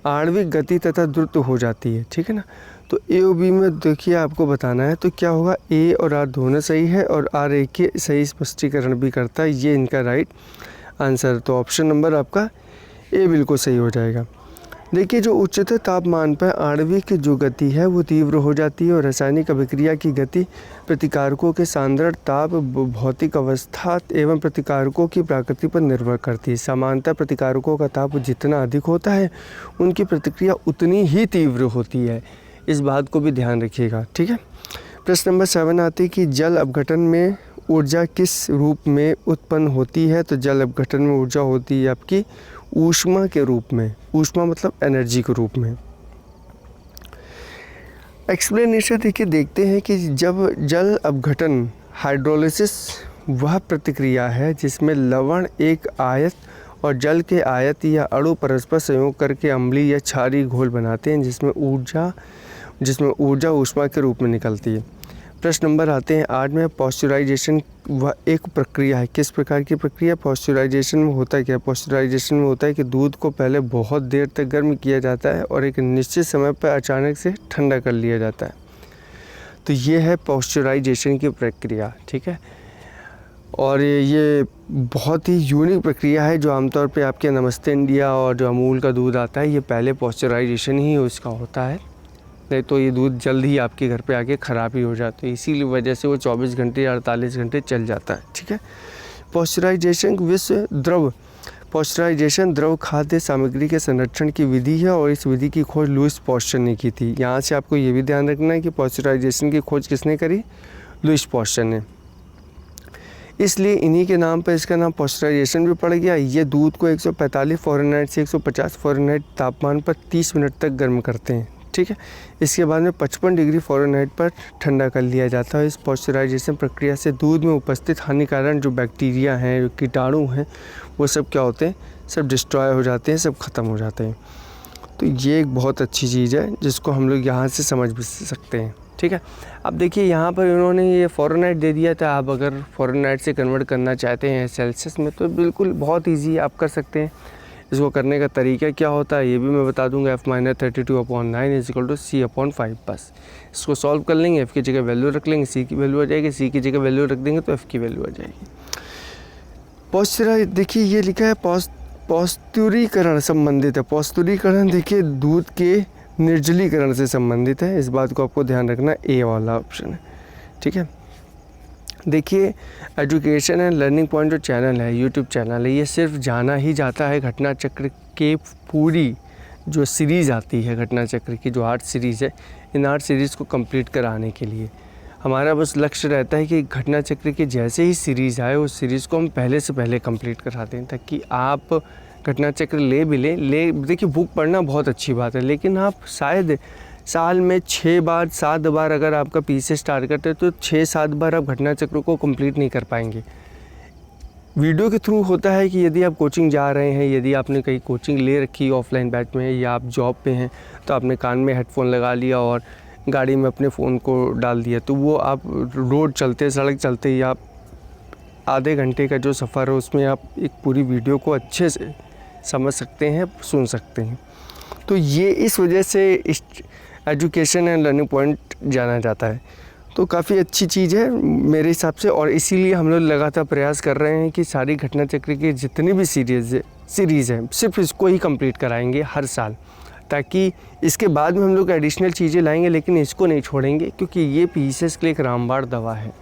आणविक गति तथा द्रुत हो जाती है, ठीक है ना। तो ए और बी में देखिए आपको बताना है, तो क्या होगा, ए और आर दोनों सही है, और आर ए के सही स्पष्टीकरण भी करता है, ये इनका राइट आंसर। तो ऑप्शन नंबर आपका ए बिल्कुल सही हो जाएगा। देखिए जो उच्चतर तापमान पर आणविक जो गति है वो तीव्र हो जाती है, और रासायनिक अभिक्रिया की गति प्रतिकारकों के सांद्रण, ताप, भौतिक अवस्था एवं प्रतिकारकों की प्रकृति पर निर्भर करती है। सामान्यतः प्रतिकारकों का ताप जितना अधिक होता है उनकी प्रतिक्रिया उतनी ही तीव्र होती है, इस बात को भी ध्यान रखिएगा, ठीक है। प्रश्न नंबर 7 आते हैं कि जल अपघटन में ऊर्जा किस रूप में उत्पन्न होती है? तो जल अपघटन में ऊर्जा होती है आपकी ऊष्मा के रूप में। ऊष्मा मतलब एनर्जी के रूप में। एक्सप्लेनेशन देखिए देखते हैं कि जब जल अपघटन, हाइड्रोलिसिस, वह प्रतिक्रिया है जिसमें लवण एक आयत और जल के आयत या अणु परस्पर संयोग करके अम्लीय या क्षारीय घोल बनाते हैं, जिसमें ऊर्जा ऊष्मा के रूप में निकलती है। प्रश्न नंबर आते हैं 8 में। पॉस्चराइजेशन वह एक प्रक्रिया है। किस प्रकार की प्रक्रिया? पॉस्चराइजेशन में होता है क्या? पॉस्चराइजेशन में होता है कि दूध को पहले बहुत देर तक गर्म किया जाता है और एक निश्चित समय पर अचानक से ठंडा कर लिया जाता है। तो ये है पॉस्चराइजेशन की प्रक्रिया, ठीक है। और ये बहुत ही यूनिक प्रक्रिया है जो आमतौर पे आपके नमस्ते इंडिया और जो अमूल का दूध आता है, ये पहले पॉस्चराइजेशन ही उसका होता है, नहीं तो ये दूध जल्द ही आपके घर पे आके ख़राब ही हो जाता है। इसी वजह से वो 24 घंटे या 48 घंटे चल जाता है, ठीक है। पॉस्चराइजेशन द्रव खाद्य सामग्री के संरक्षण की विधि है और इस विधि की खोज लुईस पॉस्चर ने की थी। यहाँ से आपको ये भी ध्यान रखना है कि पॉस्चराइजेशन की खोज किसने करी? लुईस पॉस्चर ने। इसलिए इन्हीं के नाम पर इसका नाम पॉस्चराइजेशन भी पड़ गया। ये दूध को 145 फ़ारेनहाइट से 150 फ़ारेनहाइट तापमान पर 30 मिनट तक गर्म करते हैं, ठीक है। इसके बाद में 55 डिग्री फ़ारेनहाइट पर ठंडा कर लिया जाता है। इस पॉस्चराइजेशन प्रक्रिया से दूध में उपस्थित हानिकारक जो बैक्टीरिया हैं, जो कीटाणु हैं, वो सब क्या होते हैं? सब डिस्ट्रॉय हो जाते हैं, सब ख़त्म हो जाते हैं। तो ये एक बहुत अच्छी चीज़ है जिसको हम लोग यहाँ से समझ भी सकते हैं, ठीक है। अब देखिए यहाँ पर इन्होंने ये फ़ारेनहाइट दे दिया था। आप अगर फ़ारेनहाइट से कन्वर्ट करना चाहते हैं सेल्सियस में तो बिल्कुल बहुत ईजी आप कर सकते हैं। इसको करने का तरीका क्या होता है ये भी मैं बता दूंगा। f-32/9 = c/5 बस इसको सॉल्व कर लेंगे। f की जगह वैल्यू रख लेंगे, c की वैल्यू आ जाएगी, c की जगह वैल्यू रख देंगे तो f की वैल्यू आ जाएगी। पॉस्चराइज देखिए ये लिखा है पौष्टिरीकरण संबंधित है। पौष्टिरीकरण देखिए दूध के निर्जलीकरण से संबंधित है। इस बात को आपको ध्यान रखना, ए वाला ऑप्शन है, ठीक है। देखिए एजुकेशन एंड लर्निंग पॉइंट जो चैनल है, यूट्यूब चैनल है, ये सिर्फ जाना ही जाता है घटना चक्र के पूरी जो सीरीज़ आती है, घटना चक्र की जो 8 सीरीज़ है, इन 8 सीरीज़ को कंप्लीट कराने के लिए हमारा बस लक्ष्य रहता है कि घटना चक्र की जैसे ही सीरीज़ आए उस सीरीज़ को हम पहले से पहले कंप्लीट करा दें, ताकि आप घटना चक्र ले देखिए बुक पढ़ना बहुत अच्छी बात है, लेकिन आप शायद साल में 6 बार 7 बार अगर आपका पी से स्टार्ट करते हैं तो 6-7 बार आप घटना चक्र को कंप्लीट नहीं कर पाएंगे। वीडियो के थ्रू होता है कि यदि आप कोचिंग जा रहे हैं, यदि आपने कहीं कोचिंग ले रखी ऑफलाइन बैच में, या आप जॉब पे हैं तो आपने कान में हेडफोन लगा लिया और गाड़ी में अपने फ़ोन को डाल दिया, तो वो आप रोड चलते, सड़क चलते ही आप आधे घंटे का जो सफ़र है उसमें आप एक पूरी वीडियो को अच्छे से समझ सकते हैं, सुन सकते हैं। तो ये इस वजह से एजुकेशन एंड लर्निंग पॉइंट जाना जाता है। तो काफ़ी अच्छी चीज़ है मेरे हिसाब से, और इसीलिए हम लोग लगातार प्रयास कर रहे हैं कि सारी घटना चक्र की जितनी भी सीरीज़ है सिर्फ इसको ही कंप्लीट कराएंगे हर साल, ताकि इसके बाद में हम लोग एडिशनल चीज़ें लाएंगे, लेकिन इसको नहीं छोड़ेंगे क्योंकि ये पीसीएस के लिए एक रामबाण दवा है।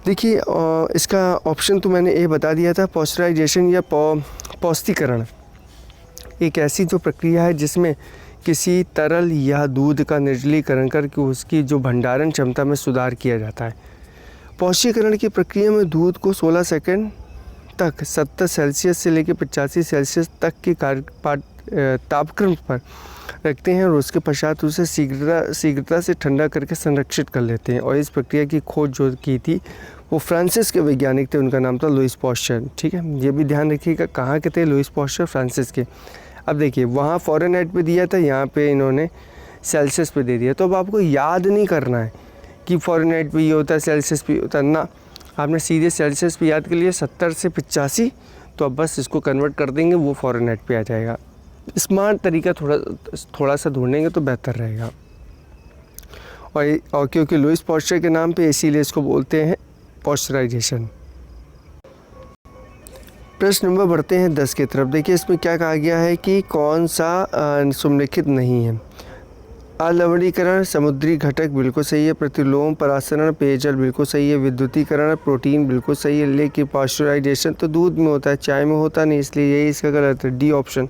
देखिए इसका ऑप्शन तो मैंने ये बता दिया था, पॉस्चराइजेशन या पौष्टिकरण एक ऐसी जो प्रक्रिया है जिसमें किसी तरल या दूध का निर्जलीकरण करके उसकी जो भंडारण क्षमता में सुधार किया जाता है। पौष्टिकरण की प्रक्रिया में दूध को 16 सेकंड तक 70 सेल्सियस से लेकर 85 सेल्सियस तक के तापक्रम पर रखते हैं और उसके पश्चात उसे शीघ्रता से ठंडा करके संरक्षित कर लेते हैं। और इस प्रक्रिया की खोज जो की थी वो फ्रांसिस के वैज्ञानिक थे, उनका नाम था लुईस पास्चर। ठीक है, ये भी ध्यान रखिएगा कहाँ के थे लुईस पास्चर, फ्रांसिस के। अब देखिए वहाँ फ़ारेनहाइट पे दिया था, यहाँ पे इन्होंने सेल्सियस पे दे दिया। तो अब आपको याद नहीं करना है कि फ़ारेनहाइट पे ये होता है, सेल्सियस पे होता है ना, आपने सीधे सेल्सियस पे याद कर लिया 70 से 85, तो अब बस इसको कन्वर्ट कर देंगे, वो फ़ारेनहाइट पे आ जाएगा। स्मार्ट तरीका थोड़ा सा ढूंढेंगे तो बेहतर रहेगा। और क्योंकि लुईस पास्चर के नाम पे इसीलिए इसको बोलते हैं पॉस्चराइजेशन। प्रश्न नंबर बढ़ते हैं 10 की तरफ। देखिए इसमें क्या कहा गया है कि कौन सा सुमेलित नहीं है। अलवणीकरण, समुद्री घटक बिल्कुल सही है, प्रतिलोम, परासरण, पेयजल बिल्कुल सही है, विद्युतीकरण, प्रोटीन बिल्कुल सही है, लेकिन पॉस्चराइजेशन तो दूध में होता है, चाय में होता नहीं, इसलिए यही इसका गलत है, डी ऑप्शन।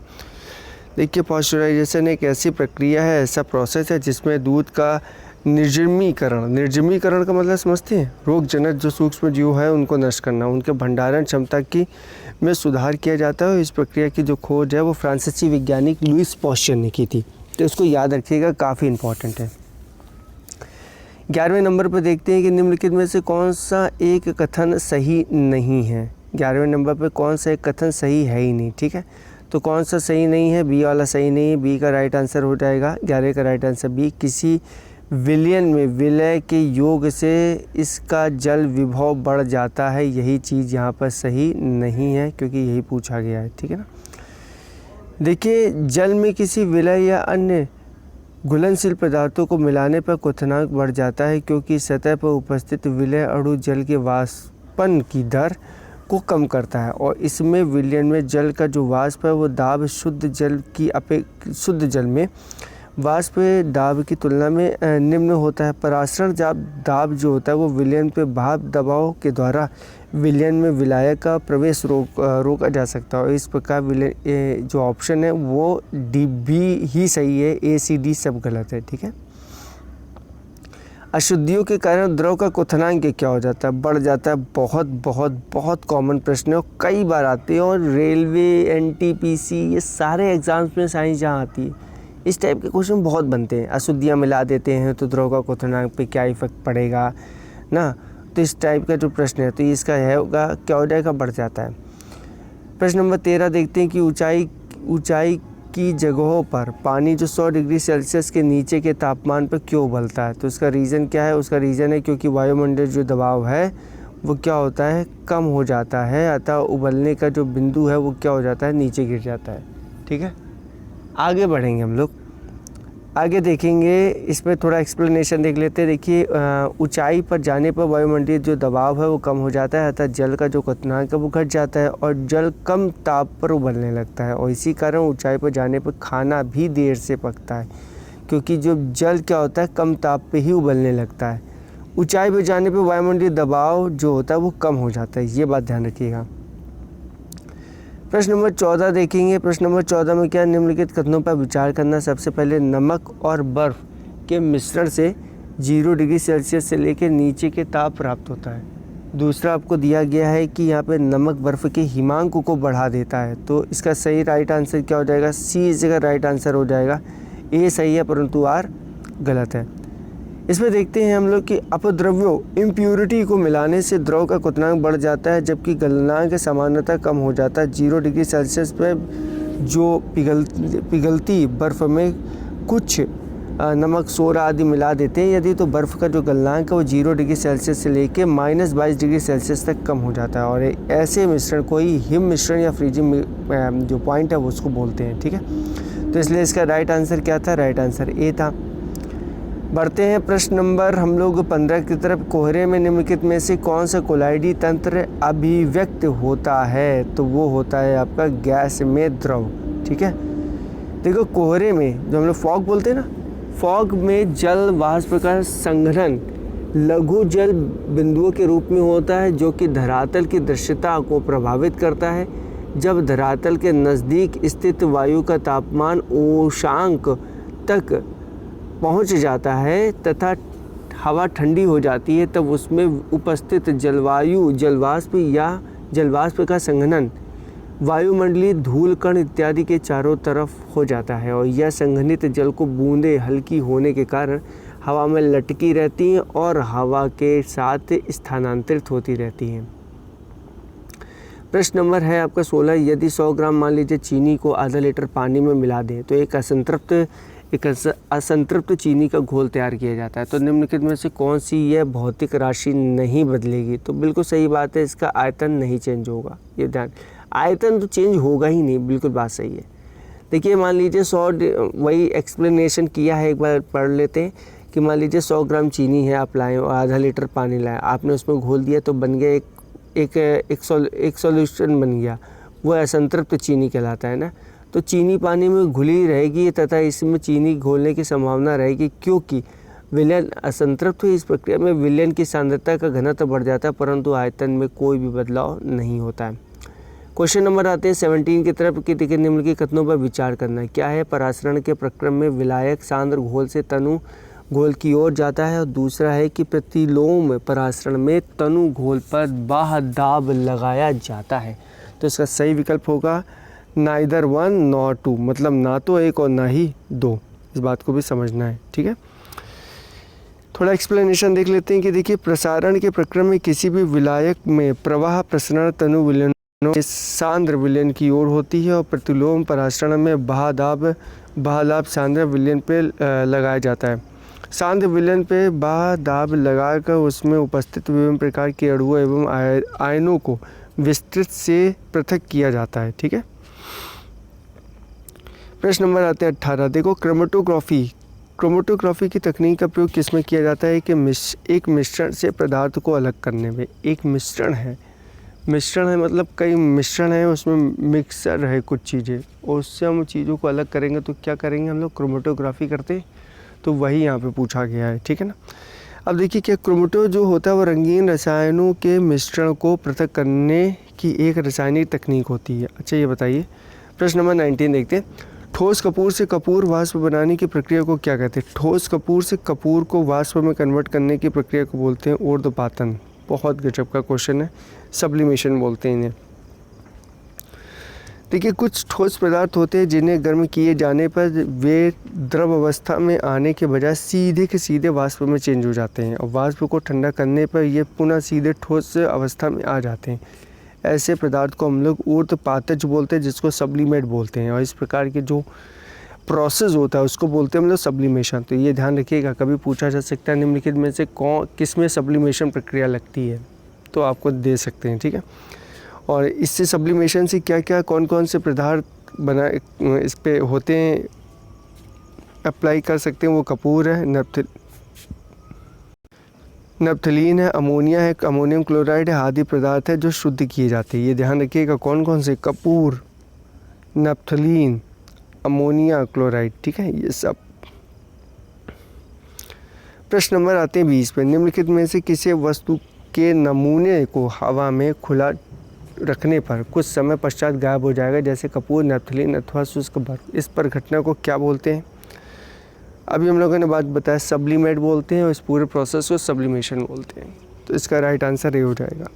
देखिए पॉस्चराइजेशन एक ऐसी प्रक्रिया है, ऐसा प्रोसेस है जिसमें दूध का निर्जमीकरण का मतलब समझते हैं, रोगजनक जो सूक्ष्म जीव है उनको नष्ट करना, उनके भंडारण क्षमता की में सुधार किया जाता है। इस प्रक्रिया की जो खोज है वो फ्रांसीसी वैज्ञानिक लुईस पास्चर ने की थी, तो इसको याद रखिएगा, काफ़ी इंपॉर्टेंट है। 11वें नंबर पर देखते हैं कि निम्नलिखित में से कौन सा एक कथन सही नहीं है। 11वें नंबर पर कौन सा एक कथन सही है ही नहीं। ठीक है, तो कौन सा सही नहीं है, बी वाला सही नहीं है, बी का राइट आंसर हो जाएगा। 11 का राइट आंसर बी, किसी विलयन में विलय के योग से इसका जल विभव बढ़ जाता है, यही चीज़ यहाँ पर सही नहीं है क्योंकि यही पूछा गया है। ठीक है ना, देखिए जल में किसी विलय या अन्य घुलनशील पदार्थों को मिलाने पर क्वथनांक बढ़ जाता है क्योंकि सतह पर उपस्थित विलय अणु जल के वाष्पन की दर को कम करता है और इसमें विलयन में जल का जो वाष्प है वो दाब शुद्ध जल में वाष्प दाब की तुलना में निम्न होता है। परासरण दाब जो होता है वो विलयन पे भाप दबाव के द्वारा विलयन में विलायक का प्रवेश रोका जा सकता है और इस प्रकार विलयन जो ऑप्शन है वो डी बी ही सही है, ए सी डी सब गलत है। ठीक है, अशुद्धियों के कारण द्रव का क्वथनांक क्या हो जाता है, बढ़ जाता है। बहुत बहुत बहुत कॉमन प्रश्न है और कई बार आते हैं और रेलवे, एनटीपीसी, ये सारे एग्जाम्स में साइंस जहाँ आती है इस टाइप के क्वेश्चन बहुत बनते हैं। अशुद्धियाँ मिला देते हैं तो द्रव का क्वथनांक पे क्या इफेक्ट पड़ेगा ना, तो इस टाइप का जो प्रश्न है तो इसका है होगा क्या हो जाएगा, बढ़ जाता है। प्रश्न नंबर 13 देखते हैं कि ऊंचाई की जगहों पर पानी जो 100 डिग्री सेल्सियस के नीचे के तापमान पर क्यों उबलता है, तो इसका रीज़न क्या है, उसका रीज़न है क्योंकि वायुमंडल जो दबाव है वो क्या होता है, कम हो जाता है, अतः उबलने का जो बिंदु है वो क्या हो जाता है, नीचे गिर जाता है। ठीक है, आगे बढ़ेंगे हम लोग, आगे देखेंगे, इसमें थोड़ा एक्सप्लेनेशन देख लेते हैं। देखिए ऊंचाई पर जाने पर वायुमंडलीय जो दबाव है वो कम हो जाता है, अतः जल का जो क्वथनांक है वो घट जाता है और जल कम ताप पर उबलने लगता है और इसी कारण ऊंचाई पर जाने पर खाना भी देर से पकता है क्योंकि जो जल क्या होता है कम ताप पे ही उबलने लगता है। ऊंचाई पर जाने पर वायुमंडलीय दबाव जो होता है वो कम हो जाता है, ये बात ध्यान रखिएगा। प्रश्न नंबर 14 देखेंगे। प्रश्न नंबर 14 में क्या, निम्नलिखित कथनों पर विचार करना। सबसे पहले नमक और बर्फ़ के मिश्रण से 0 डिग्री सेल्सियस से लेकर नीचे के ताप प्राप्त होता है। दूसरा आपको दिया गया है कि यहाँ पे नमक बर्फ़ के हिमांक को बढ़ा देता है, तो इसका सही राइट आंसर क्या हो जाएगा, सी इस जगह राइट आंसर हो जाएगा। ए सही है परंतु आर गलत है। इसमें देखते हैं हम लोग कि अपद्रव्यों इम्प्यूरिटी को मिलाने से द्रव का क्वथनांक बढ़ जाता है जबकि गलनांक सामान्यतः कम हो जाता है। 0 डिग्री सेल्सियस पर जो पिघलती बर्फ़ में कुछ नमक, सोडा आदि मिला देते हैं यदि तो बर्फ़ का जो गलनांक है वो 0 डिग्री सेल्सियस से लेके -22 डिग्री सेल्सियस तक कम हो जाता है और ऐसे मिश्रण को ही हिम मिश्रण या फ्रीजिंग जो पॉइंट है वो उसको बोलते हैं। ठीक है, तो इसलिए इसका राइट आंसर क्या था? राइट आंसर ए था। बढ़ते हैं प्रश्न नंबर हम लोग 15 की तरफ। कोहरे में निम्नलिखित में से कौन सा कोलाइडी तंत्र अभिव्यक्त होता है? तो वो होता है आपका गैस में द्रव। ठीक है, देखो कोहरे में जो हम लोग फॉग बोलते हैं ना, फॉग में जल वाष्प का संघनन लघु जल बिंदुओं के रूप में होता है जो कि धरातल की दृश्यता को प्रभावित करता है। जब धरातल के नज़दीक स्थित वायु का तापमान उष्मांक तक पहुंच जाता है तथा हवा ठंडी हो जाती है तब उसमें उपस्थित जलवाष्प या जलवाष्प का संघनन वायुमंडलीय धूल कण इत्यादि के चारों तरफ हो जाता है और यह संघनित जल को बूंदें हल्की होने के कारण हवा में लटकी रहती हैं और हवा के साथ स्थानांतरित होती रहती हैं। प्रश्न नंबर है आपका 16। यदि 100 ग्राम मान लीजिए चीनी को आधा लीटर पानी में मिला दें तो एक असंतृप्त चीनी का घोल तैयार किया जाता है, तो निम्नलिखित में से कौन सी यह भौतिक राशि नहीं बदलेगी? तो बिल्कुल सही बात है, इसका आयतन नहीं चेंज होगा। ये ध्यान, आयतन तो चेंज होगा ही नहीं, बिल्कुल बात सही है। देखिए मान लीजिए 100, वही एक्सप्लेनेशन किया है, एक बार पढ़ लेते हैं कि मान लीजिए 100 ग्राम चीनी है, आप लाएँ और आधा लीटर पानी लाएँ, आपने उसमें घोल दिया तो बन गया एक सॉल्यूशन बन गया, वो असंतृप्त चीनी कहलाता है ना। तो चीनी पानी में घुली रहेगी तथा इसमें चीनी घोलने की संभावना रहेगी क्योंकि विलयन असंतृप्त हुई। इस प्रक्रिया में विलयन की सांद्रता का घनत्व बढ़ जाता है परंतु आयतन में कोई भी बदलाव नहीं होता है। क्वेश्चन नंबर आते हैं 17 की तरफ कि देखिए निम्नलिखित कथनों पर विचार करना है। क्या है? परासरण के प्रक्रम में विलायक सांद्र घोल से तनु घोल की ओर जाता है और दूसरा है कि प्रतिलोम परासरण में तनु घोल पर बाह्य दाब लगाया जाता है। तो इसका सही विकल्प होगा नाइदर 1 नॉर 2, मतलब ना तो एक और ना ही दो। इस बात को भी समझना है। ठीक है, थोड़ा एक्सप्लेनेशन देख लेते हैं कि देखिए प्रसारण के प्रक्रम में किसी भी विलायक में प्रवाह प्रसरण तनु विलयनों के सांद्र विलयन की ओर होती है और प्रतिलोम परासरण में बाह्य सांद्र विलयन पे लगाया जाता है। सांद्र विलयन पे बाह्य दाब लगाकर उसमें उपस्थित विभिन्न प्रकार के अणुओं एवं आयनों को विस्तृत से पृथक किया जाता है। ठीक है, प्रश्न नंबर आते हैं 18। देखो क्रोमेटोग्राफी की तकनीक का प्रयोग किसमें किया जाता है कि एक मिश्रण से पदार्थ को अलग करने में। एक मिश्रण है मतलब कई मिश्रण है, उसमें मिक्सर है कुछ चीज़ें और उससे हम चीज़ों को अलग करेंगे तो क्या करेंगे हम लोग? क्रोमेटोग्राफी करते, तो वही यहाँ पे पूछा गया है। ठीक है ना। अब देखिए क्या क्रोमेटो जो होता है वो रंगीन रसायनों के मिश्रण को पृथक करने की एक रासायनिक तकनीक होती है। अच्छा ये बताइए, प्रश्न नंबर 19 देखते हैं। ठोस कपूर से कपूर वाष्प बनाने की प्रक्रिया को क्या कहते हैं? ठोस कपूर से कपूर को वाष्प में कन्वर्ट करने की प्रक्रिया को बोलते हैं ऊर्ध्वपातन। बहुत गजब का क्वेश्चन है, सब्लिमेशन बोलते हैं इन्हें। देखिए कुछ ठोस पदार्थ होते हैं जिन्हें गर्म किए जाने पर वे द्रव अवस्था में आने के बजाय सीधे के सीधे वाष्प में चेंज हो जाते हैं और वाष्प को ठंडा करने पर ये पुनः सीधे ठोस अवस्था में आ जाते हैं। ऐसे पदार्थ को हम लोग ऊर्ध्वपातज बोलते हैं, जिसको सब्लिमेट बोलते हैं और इस प्रकार के जो प्रोसेस होता है उसको बोलते हैं हम लोग सब्लिमेशन। तो ये ध्यान रखिएगा, कभी पूछा जा सकता है निम्नलिखित में से किस में सब्लिमेशन प्रक्रिया लगती है, तो आपको दे सकते हैं। ठीक है, और इससे सब्लिमेशन से क्या क्या कौन कौन से पदार्थ बना इस पे होते हैं, अप्लाई कर सकते हैं। वो कपूर है, नप्थलीन है, अमोनिया है, अमोनियम क्लोराइड है, आदि पदार्थ है जो शुद्ध किए जाते हैं। ये ध्यान रखिएगा कौन कौन से, कपूर, नप्थलीन, अमोनिया क्लोराइड। ठीक है, ये सब। प्रश्न नंबर आते हैं 20 पे। निम्नलिखित में से किसी वस्तु के नमूने को हवा में खुला रखने पर कुछ समय पश्चात गायब हो जाएगा, जैसे कपूर, नप्थलीन अथवा शुष्क बर्फ। इस पर घटना को क्या बोलते हैं? अभी हम लोगों ने बात बताया, सब्लिमेट बोलते हैं और इस पूरे प्रोसेस को सब्लिमेशन बोलते हैं। तो इसका राइट आंसर ये हो जाएगा।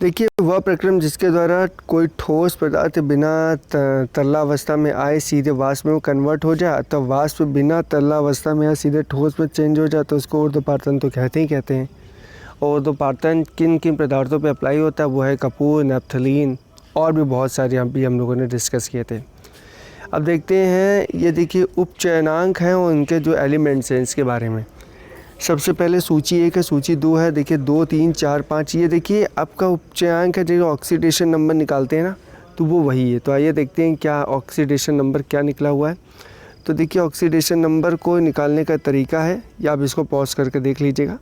देखिए, वह प्रक्रम जिसके द्वारा कोई ठोस पदार्थ बिना तरलावस्था में आए सीधे वाष्प में वो कन्वर्ट हो जाए, तो वाष्प बिना तरलावस्था में आए सीधे ठोस में चेंज हो जाए तो उसको ऊर्ध्वपातन तो कहते हैं। और ऊर्ध्वपातन किन किन पदार्थों पे अप्लाई होता है, वो है कपूर, नैप्थलीन और भी बहुत सारे अभी हम लोगों ने डिस्कस किए थे। अब देखते हैं, ये देखिए उपचयनांक हैं और उनके जो एलिमेंट्स हैं इसके बारे में। सबसे पहले सूची 1 है, सूची 2 है। देखिए 2, 3, 4, 5, ये देखिए आपका उपचयांक है। जो ऑक्सीडेशन नंबर निकालते हैं ना, तो वो वही है। तो आइए देखते हैं क्या ऑक्सीडेशन नंबर क्या निकला हुआ है। तो देखिए ऑक्सीडेशन नंबर को निकालने का तरीका है, या आप इसको पॉज करके देख लीजिएगा।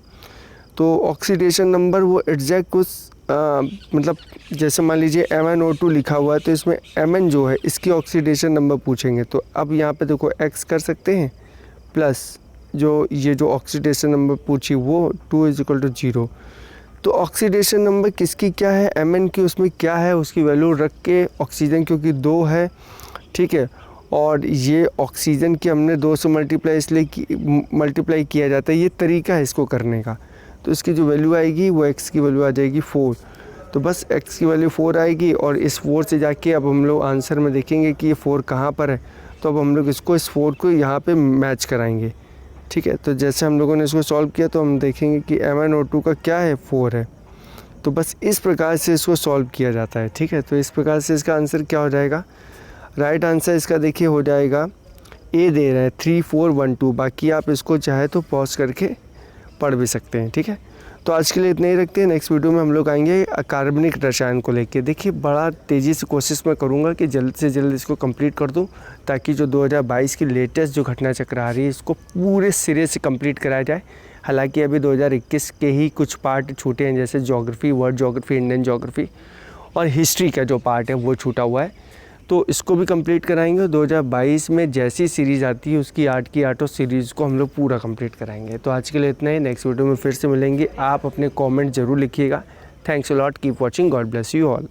तो ऑक्सीडेशन नंबर वो एग्जैक्ट कुछ मतलब जैसे मान लीजिए MnO2 लिखा हुआ है, तो इसमें Mn जो है इसकी ऑक्सीडेशन नंबर पूछेंगे। तो अब यहाँ पे देखो X कर सकते हैं प्लस ये जो ऑक्सीडेशन नंबर पूछी वो 2 = 0। तो ऑक्सीडेशन नंबर किसकी क्या है, Mn की उसमें क्या है, उसकी वैल्यू रख के ऑक्सीजन क्योंकि 2 है, ठीक है। और ये ऑक्सीजन की हमने 2 से मल्टीप्लाई किया जाता है, ये तरीका है इसको करने का। तो इसकी जो वैल्यू आएगी वो X की वैल्यू आ जाएगी 4। तो बस X की वैल्यू 4 आएगी और इस 4 से जाके अब हम लोग आंसर में देखेंगे कि ये 4 कहाँ पर है। तो अब हम लोग इस 4 को यहाँ पे मैच कराएंगे, ठीक है। तो जैसे हम लोगों ने इसको सॉल्व किया तो हम देखेंगे कि MnO2 का क्या है, 4 है। तो बस इस प्रकार से इसको सॉल्व किया जाता है, ठीक है। तो इस प्रकार से इसका आंसर क्या हो जाएगा, राइट आंसर इसका देखिए हो जाएगा ए दे रहा है 3412। बाकी आप इसको चाहे तो पॉज करके पढ़ भी सकते हैं, ठीक है। तो आज के लिए इतना ही रखते हैं। नेक्स्ट वीडियो में हम लोग आएंगे कार्बनिक रसायन को लेके। देखिए बड़ा तेज़ी से कोशिश मैं करूँगा कि जल्द से जल्द इसको कंप्लीट कर दूँ, ताकि जो 2022 की लेटेस्ट जो घटना चक्र आ रही है इसको पूरे सिरे से कंप्लीट कराया जाए। हालांकि अभी 2021 के ही कुछ पार्ट छूटे हैं, जैसे geography, world geography, Indian geography और हिस्ट्री का जो पार्ट है वो छूटा हुआ है। तो इसको भी कंप्लीट कराएंगे। 2022 में जैसी सीरीज़ आती है उसकी 8 की 8 सीरीज़ को हम लोग पूरा कंप्लीट कराएंगे। तो आज के लिए इतना ही, नेक्स्ट वीडियो में फिर से मिलेंगे। आप अपने कमेंट ज़रूर लिखिएगा। Thanks a lot, keep watching, God bless you all.